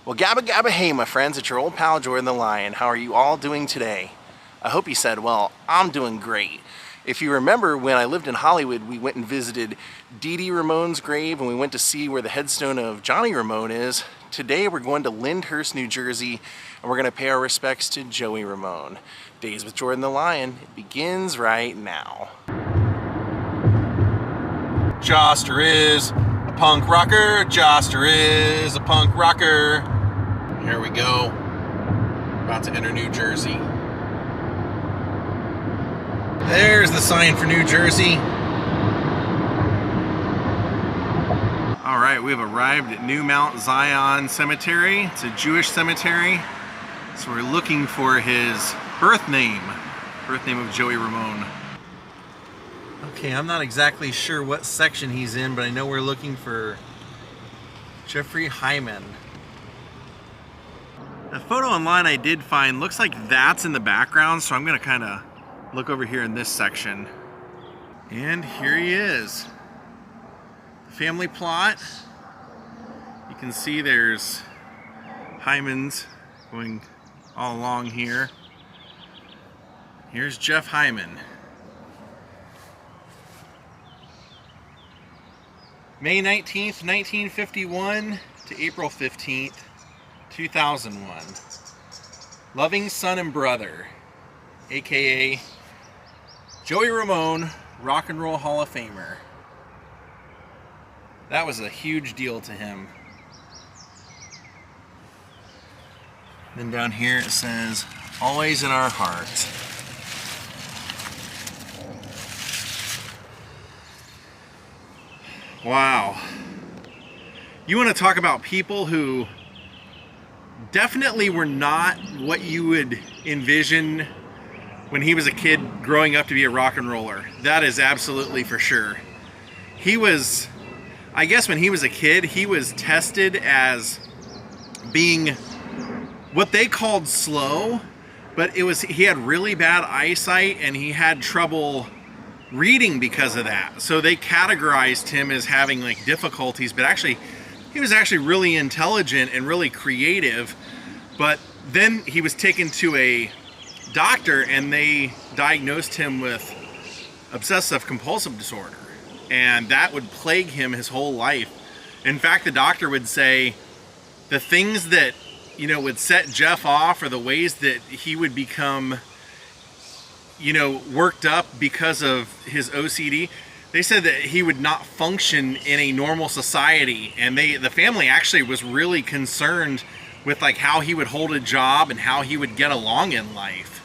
Well, gabba gabba hey, my friends, it's your old pal Jordan the Lion. How are you all doing today? I hope you said, well, I'm doing great. If you remember, when I lived in Hollywood, we went and visited Dee Dee Ramone's grave, and we went to see where the headstone of Johnny Ramone is. Today we're going to Lyndhurst, New Jersey, and we're going to pay our respects to Joey Ramone. Daze with Jordan the Lion, it begins right now. Joster is a punk rocker, Joster is a punk rocker. Here we go, about to enter New Jersey. There's the sign for New Jersey. All right, we've arrived at New Mount Zion Cemetery. It's a Jewish cemetery. So we're looking for his birth name of Joey Ramone. Okay, I'm not exactly sure what section he's in, but I know we're looking for Jeffrey Hyman. The photo online I did find looks like that's in the background, so I'm gonna kind of look over here in this section. And here he is. The family plot. You can see there's Hymans going all along here. Here's Jeff Hyman. May 19th, 1951 to April 15th, 2001. Loving son and brother, aka Joey Ramone, Rock and Roll Hall of Famer. That was a huge deal to him. Then down here it says, always in our hearts. Wow. You want to talk about people who definitely were not what you would envision when he was a kid growing up to be a rock and roller. That is absolutely for sure. He was, I guess when he was a kid, he was tested as being what they called slow, but he had really bad eyesight and he had trouble reading because of that. So they categorized him as having like difficulties, but actually he was actually really intelligent and really creative. But then he was taken to a doctor and they diagnosed him with obsessive compulsive disorder, and that would plague him his whole life. In fact, the doctor would say the things that, you know, would set Jeff off, or the ways that he would become, you know, worked up because of his OCD. They said that he would not function in a normal society, and the family actually was really concerned with like how he would hold a job and how he would get along in life.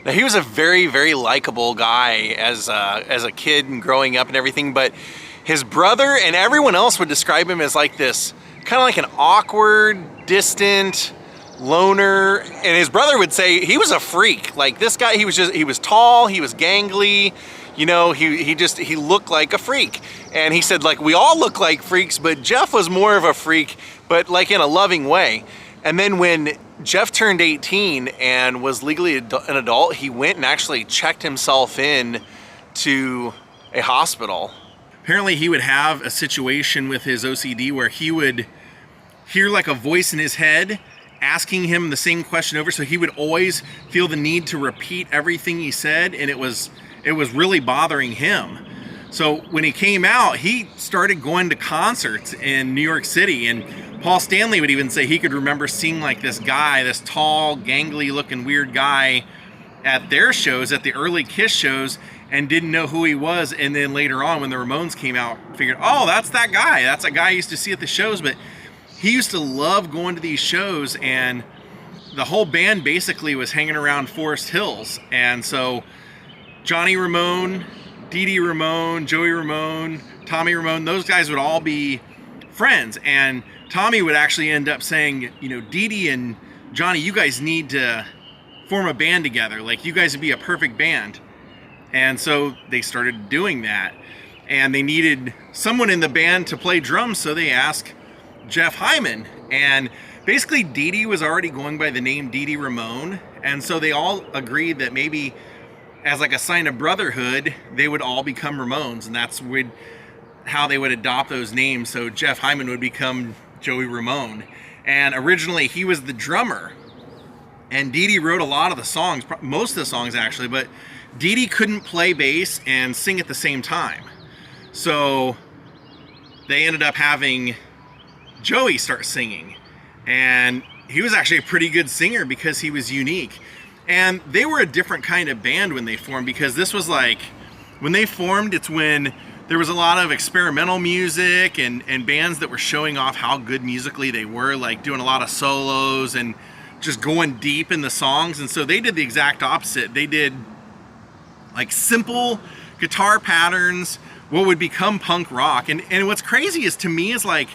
Now, he was a very, very likable guy as a kid and growing up and everything, but his brother and everyone else would describe him as like this, kind of like an awkward, distant loner. And his brother would say he was a freak. Like this guy, he was tall, he was gangly, you know, he looked like a freak. And he said, like, we all look like freaks, but Jeff was more of a freak, but like in a loving way. And then when Jeff turned 18 and was legally an adult, he went and actually checked himself in to a hospital. Apparently he would have a situation with his OCD where he would hear like a voice in his head asking him the same question over, so he would always feel the need to repeat everything he said, and it was really bothering him. So when he came out, he started going to concerts in New York City, and Paul Stanley would even say he could remember seeing like this guy, this tall, gangly looking weird guy at their shows, at the early Kiss shows, and didn't know who he was. And then later on when the Ramones came out, figured, oh, that's that guy. That's a guy I used to see at the shows. But he used to love going to these shows, and the whole band basically was hanging around Forest Hills. And so Johnny Ramone, Dee Dee Ramone, Joey Ramone, Tommy Ramone, those guys would all be friends. And Tommy would actually end up saying, you know, Dee Dee and Johnny, you guys need to form a band together. Like, you guys would be a perfect band. And so they started doing that. And they needed someone in the band to play drums, so they asked Jeff Hyman. And basically Dee Dee was already going by the name Dee Dee Ramone. And so they all agreed that maybe as like a sign of brotherhood, they would all become Ramones. And that's how they would adopt those names. So Jeff Hyman would become Joey Ramone. And originally he was the drummer. And Dee Dee wrote a lot of the songs, most of the songs actually, but Dee Dee couldn't play bass and sing at the same time. So they ended up having Joey start singing. And he was actually a pretty good singer because he was unique. And they were a different kind of band when they formed, because this was like, when they formed, it's when there was a lot of experimental music and bands that were showing off how good musically they were, like doing a lot of solos and just going deep in the songs. And so they did the exact opposite. They did like simple guitar patterns, what would become punk rock. And what's crazy is, to me, is like,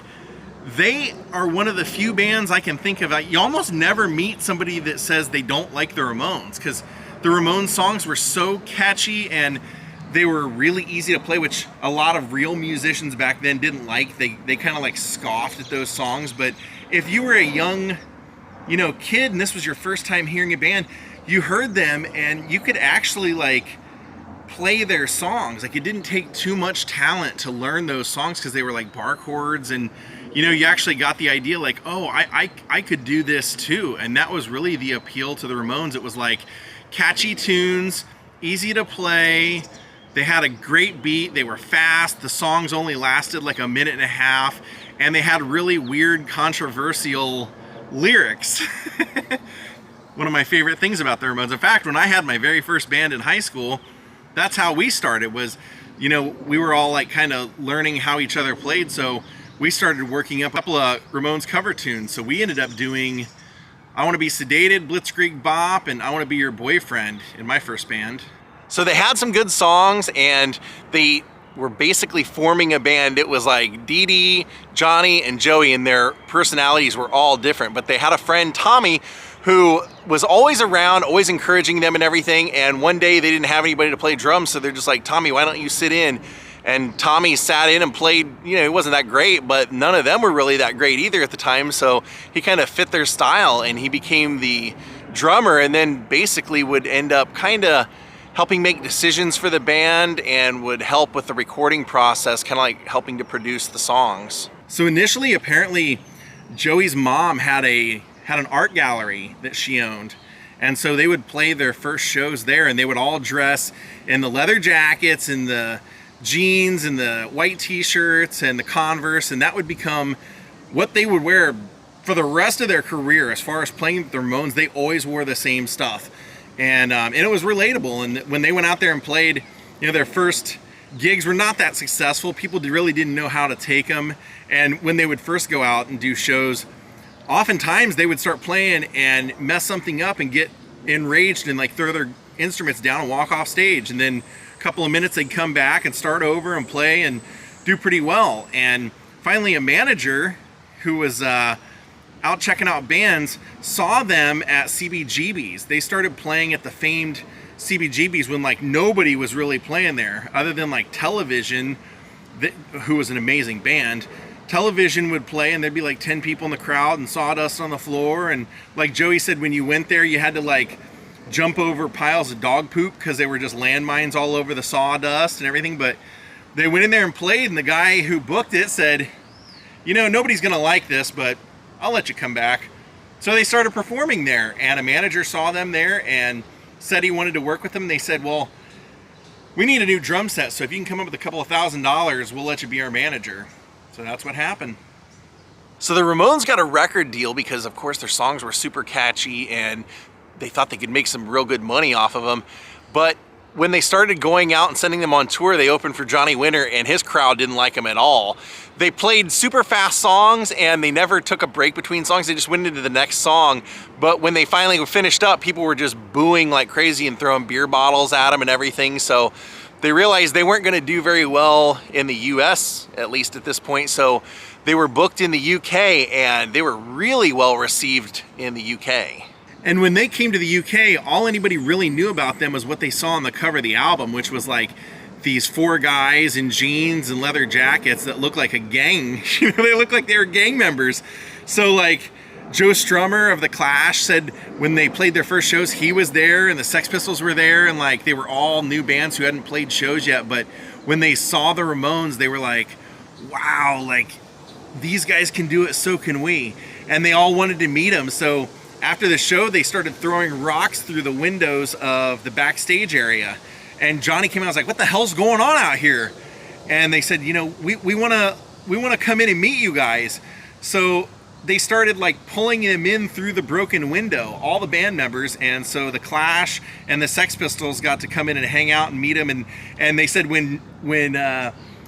they are one of the few bands I can think of. You almost never meet somebody that says they don't like the Ramones, because the Ramones songs were so catchy and they were really easy to play, which a lot of real musicians back then didn't like. They kind of like scoffed at those songs. But if you were a young, kid and this was your first time hearing a band, you heard them and you could actually like play their songs. Like, it didn't take too much talent to learn those songs, because they were like bar chords, and you actually got the idea like, oh, I could do this too. And that was really the appeal to the Ramones. It was like catchy tunes, easy to play. They had a great beat. They were fast. The songs only lasted like a minute and a half, and they had really weird, controversial lyrics. One of my favorite things about the Ramones. In fact, when I had my very first band in high school, that's how we started. Was, we were all like kind of learning how each other played, so we started working up a couple of Ramones cover tunes. So we ended up doing I Want to Be Sedated, Blitzkrieg Bop, and I Want to Be Your Boyfriend in my first band. So they had some good songs, and they were basically forming a band. It was like Dee Dee, Johnny, and Joey, and their personalities were all different. But they had a friend, Tommy, who was always around, always encouraging them and everything. And one day they didn't have anybody to play drums, so they're just like, Tommy, why don't you sit in? And Tommy sat in and played. It wasn't that great, but none of them were really that great either at the time. So he kind of fit their style, and he became the drummer, and then basically would end up kind of helping make decisions for the band and would help with the recording process, kind of like helping to produce the songs. So initially, apparently, Joey's mom had an art gallery that she owned. And so they would play their first shows there, and they would all dress in the leather jackets and the jeans and the white t-shirts and the Converse, and that would become what they would wear for the rest of their career. As far as playing with the Ramones, they always wore the same stuff. And it was relatable. And when they went out there and played, their first gigs were not that successful. People really didn't know how to take them. And when they would first go out and do shows, oftentimes they would start playing and mess something up and get enraged and like throw their instruments down and walk off stage. And then a couple of minutes they'd come back and start over and play and do pretty well. And finally a manager who was out checking out bands saw them at CBGB's. They started playing at the famed CBGB's when like nobody was really playing there other than like Television, who was an amazing band. Television would play, and there'd be like 10 people in the crowd and Sawdust on the floor. And like Joey said, when you went there, you had to like jump over piles of dog poop because they were just landmines all over the sawdust and everything. But they went in there and played, and the guy who booked it said, nobody's gonna like this, but I'll let you come back. So they started performing there, and a manager saw them there and said he wanted to work with them. They said, well, we need a new drum set, so if you can come up with a couple of $1,000, we'll let you be our manager. So that's what happened. So the Ramones got a record deal because, of course, their songs were super catchy, and they thought they could make some real good money off of them. But when they started going out and sending them on tour, they opened for Johnny Winter, and his crowd didn't like them at all. They played super fast songs, and they never took a break between songs. They just went into the next song. But when they finally finished up, people were just booing like crazy and throwing beer bottles at them and everything. So they realized they weren't going to do very well in the US, at least at this point. So they were booked in the UK, and they were really well received in the UK. And when they came to the UK, all anybody really knew about them was what they saw on the cover of the album, which was like these 4 guys in jeans and leather jackets that looked like a gang. You know, they looked like they were gang members. So like Joe Strummer of The Clash said when they played their first shows, he was there and the Sex Pistols were there, and like they were all new bands who hadn't played shows yet. But when they saw the Ramones, they were like, wow, like these guys can do it, so can we. And they all wanted to meet them. So after the show, they started throwing rocks through the windows of the backstage area. And Johnny came out and was like, what the hell's going on out here? And they said, you know, we want to come in and meet you guys. So they started like pulling them in through the broken window, all the band members. And so the Clash and the Sex Pistols got to come in and hang out and meet him. And they said when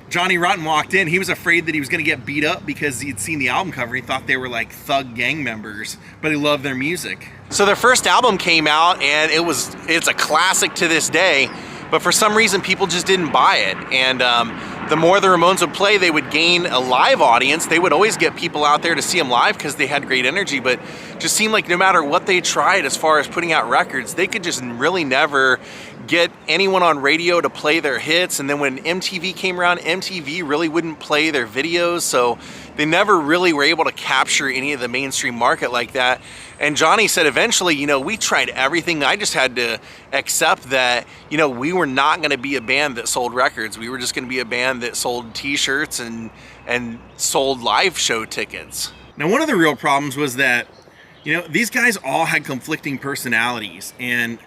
Johnny Rotten walked in, he was afraid that he was going to get beat up because he'd seen the album cover. He thought they were like thug gang members, but he loved their music. So their first album came out, and it's a classic to this day, but for some reason people just didn't buy it. And the more the Ramones would play, they would gain a live audience. They would always get people out there to see them live because they had great energy, but just seemed like no matter what they tried as far as putting out records, they could just really never get anyone on radio to play their hits. And then when MTV came around, MTV really wouldn't play their videos, so they never really were able to capture any of the mainstream market like that. And Johnny said eventually, you know, we tried everything. I just had to accept that, you know, we were not going to be a band that sold records. We were just going to be a band that sold t-shirts and sold live show tickets. Now, one of the real problems was that, you know, these guys all had conflicting personalities, and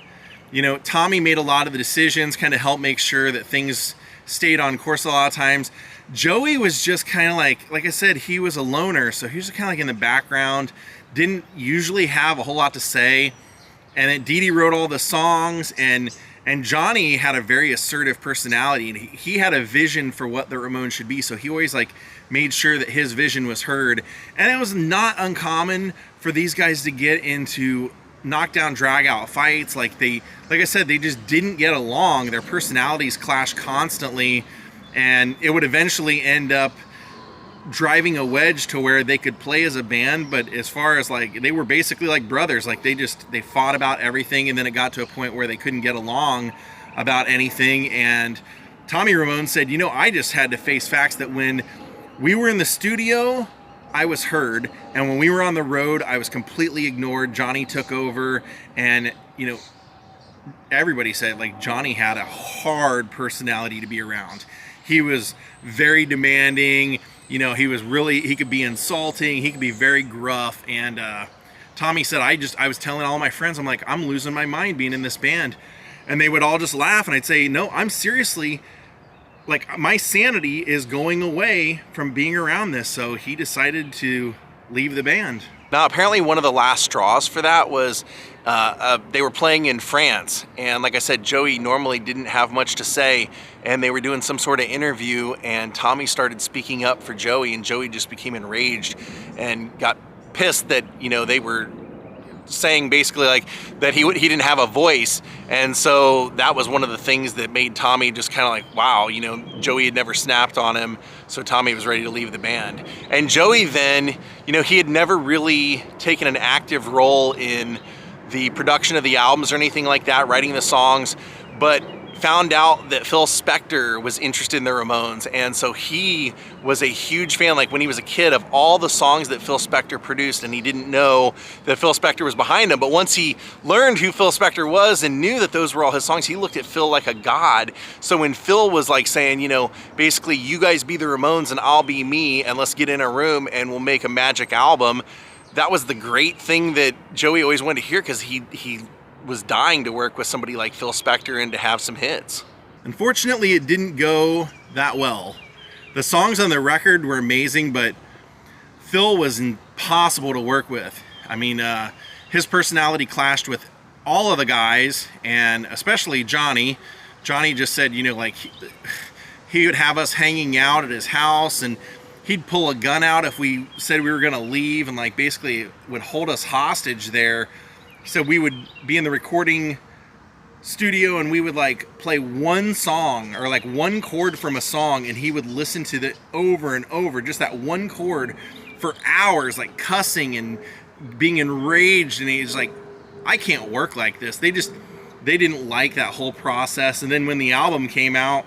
you know, Tommy made a lot of the decisions, kind of helped make sure that things stayed on course a lot of times. Joey was just kind of like I said, he was a loner, so he was kind of like in the background, didn't usually have a whole lot to say. And then Dee Dee wrote all the songs, and Johnny had a very assertive personality, and he had a vision for what the Ramones should be, so he always like made sure that his vision was heard. And it was not uncommon for these guys to get into knockdown, drag out fights. Like I said, they just didn't get along. Their personalities clashed constantly, and it would eventually end up driving a wedge to where they could play as a band. But as far as like, they were basically like brothers. Like they fought about everything, and then it got to a point where they couldn't get along about anything. And Tommy Ramone said, you know, I just had to face facts that when we were in the studio, I was heard, and when we were on the road, I was completely ignored. Johnny took over, and you know, everybody said like Johnny had a hard personality to be around. He was very demanding. You know, he could be insulting. He could be very gruff. And Tommy said, I was telling all my friends, I'm like, I'm losing my mind being in this band, and they would all just laugh, and I'd say, no, I'm seriously. Like, my sanity is going away from being around this, so he decided to leave the band. Now, apparently one of the last straws for that was they were playing in France, and like I said, Joey normally didn't have much to say, and they were doing some sort of interview, and Tommy started speaking up for Joey, and Joey just became enraged and got pissed that, you know, they were saying basically like that he didn't have a voice. And so that was one of the things that made Tommy just kind of like, wow, you know, Joey had never snapped on him, so Tommy was ready to leave the band. And Joey then, you know, he had never really taken an active role in the production of the albums or anything like that, writing the songs, but found out that Phil Spector was interested in the Ramones, and so he was a huge fan, like when he was a kid, of all the songs that Phil Spector produced, and he didn't know that Phil Spector was behind him. But once he learned who Phil Spector was and knew that those were all his songs, he looked at Phil like a god. So when Phil was like saying, you know, basically, you guys be the Ramones and I'll be me, and let's get in a room and we'll make a magic album, that was the great thing that Joey always wanted to hear, because he was dying to work with somebody like Phil Spector and to have some hits. Unfortunately, it didn't go that well. The songs on the record were amazing, but Phil was impossible to work with. I mean, his personality clashed with all of the guys, and especially Johnny. Johnny just said, you know, like he would have us hanging out at his house, and he'd pull a gun out if we said we were going to leave, and like basically would hold us hostage there. So we would be in the recording studio, and we would like play one song or like one chord from a song, and he would listen to it over and over, just that one chord, for hours, like cussing and being enraged. And he's like, I can't work like this. They didn't like that whole process. And then when the album came out,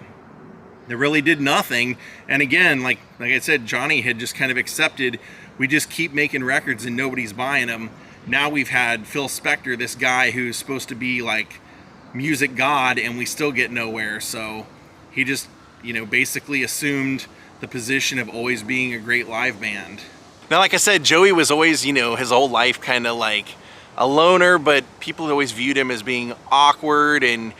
they really did nothing. And again, like I said, Johnny had just kind of accepted, we just keep making records and nobody's buying them. Now we've had Phil Spector, this guy who's supposed to be like music god, and we still get nowhere. So he just, you know, basically assumed the position of always being a great live band. Now, like I said, Joey was always, you know, his whole life kind of like a loner, but people always viewed him as being awkward and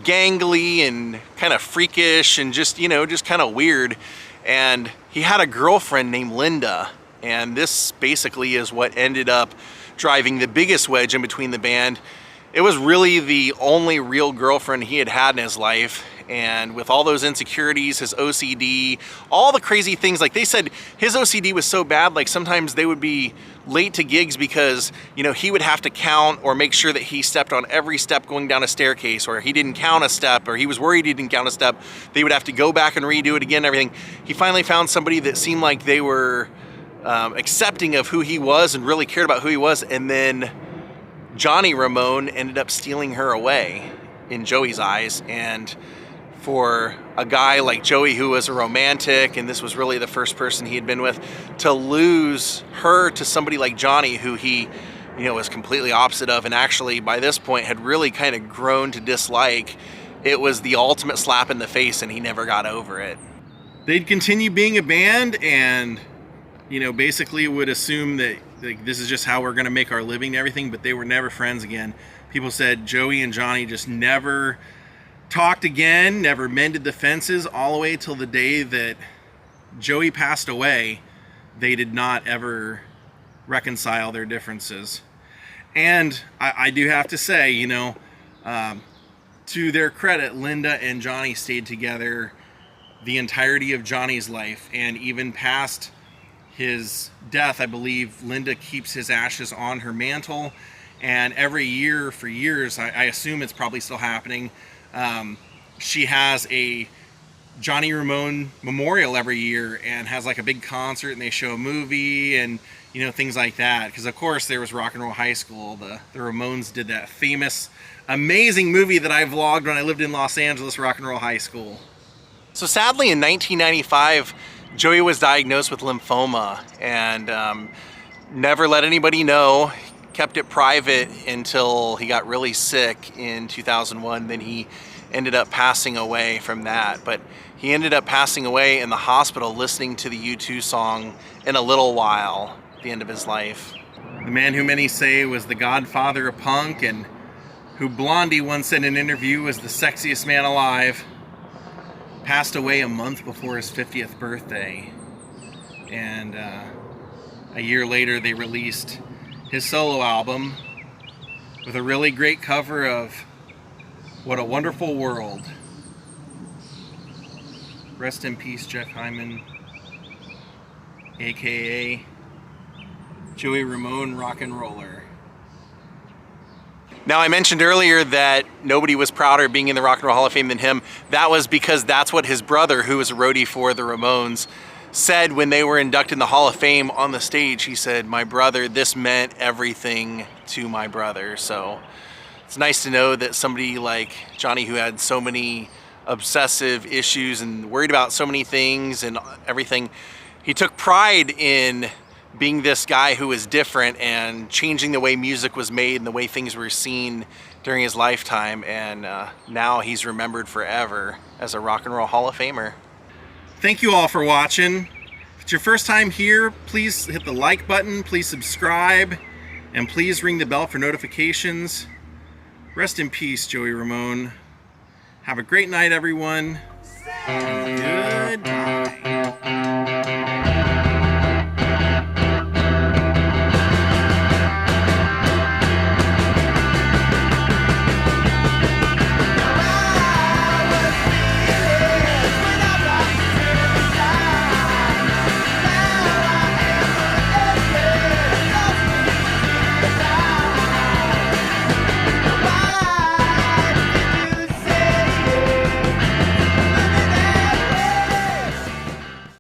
gangly and kind of freakish and just, you know, just kind of weird. And he had a girlfriend named Linda, and this basically is what ended up driving the biggest wedge in between the band. It was really the only real girlfriend he had had in his life, and with all those insecurities, his OCD, all the crazy things, like they said his OCD was so bad, like sometimes they would be late to gigs because, you know, he would have to count or make sure that he stepped on every step going down a staircase, or he didn't count a step, or he was worried he didn't count a step. They would have to go back and redo it again and everything. He finally found somebody that seemed like they were accepting of who he was and really cared about who he was, and then Johnny Ramone ended up stealing her away in Joey's eyes. And for a guy like Joey, who was a romantic, and this was really the first person he had been with, to lose her to somebody like Johnny, who he, you know, was completely opposite of, and actually by this point had really kind of grown to dislike, it was the ultimate slap in the face, and he never got over it. They'd continue being a band, and, you know, basically would assume that, like, this is just how we're going to make our living and everything, but they were never friends again. People said Joey and Johnny just never talked again, never mended the fences, all the way till the day that Joey passed away. They did not ever reconcile their differences. And I do have to say, you know, to their credit, Linda and Johnny stayed together the entirety of Johnny's life, and even past his death, I believe Linda keeps his ashes on her mantle, and every year for years, I assume it's probably still happening, she has a Johnny Ramone memorial every year and has like a big concert, and they show a movie and, you know, things like that. Because of course there was Rock and Roll High School. The Ramones did that famous, amazing movie that I vlogged when I lived in Los Angeles, Rock and Roll High School. So sadly in 1995, Joey was diagnosed with lymphoma, and never let anybody know, kept it private until he got really sick in 2001. Then he ended up passing away from that. But he ended up passing away in the hospital listening to the U2 song In a Little While at the end of his life. The man who many say was the godfather of punk, and who Blondie once said in an interview was the sexiest man alive, passed away a month before his 50th birthday. And a year later they released his solo album with a really great cover of What a Wonderful World. Rest in peace, Jeff Hyman, aka Joey Ramone, rock and roller. Now, I mentioned earlier that nobody was prouder of being in the Rock and Roll Hall of Fame than him. That was because that's what his brother, who was a roadie for the Ramones, said when they were inducted in the Hall of Fame on the stage. He said, "My brother, this meant everything to my brother." So it's nice to know that somebody like Johnny, who had so many obsessive issues and worried about so many things and everything, he took pride in being this guy who was different and changing the way music was made and the way things were seen during his lifetime. And now he's remembered forever as a Rock and Roll Hall of Famer. Thank you all for watching. If it's your first time here, please hit the like button, please subscribe, and please ring the bell for notifications. Rest in peace, Joey Ramone. Have a great night, everyone. Goodbye.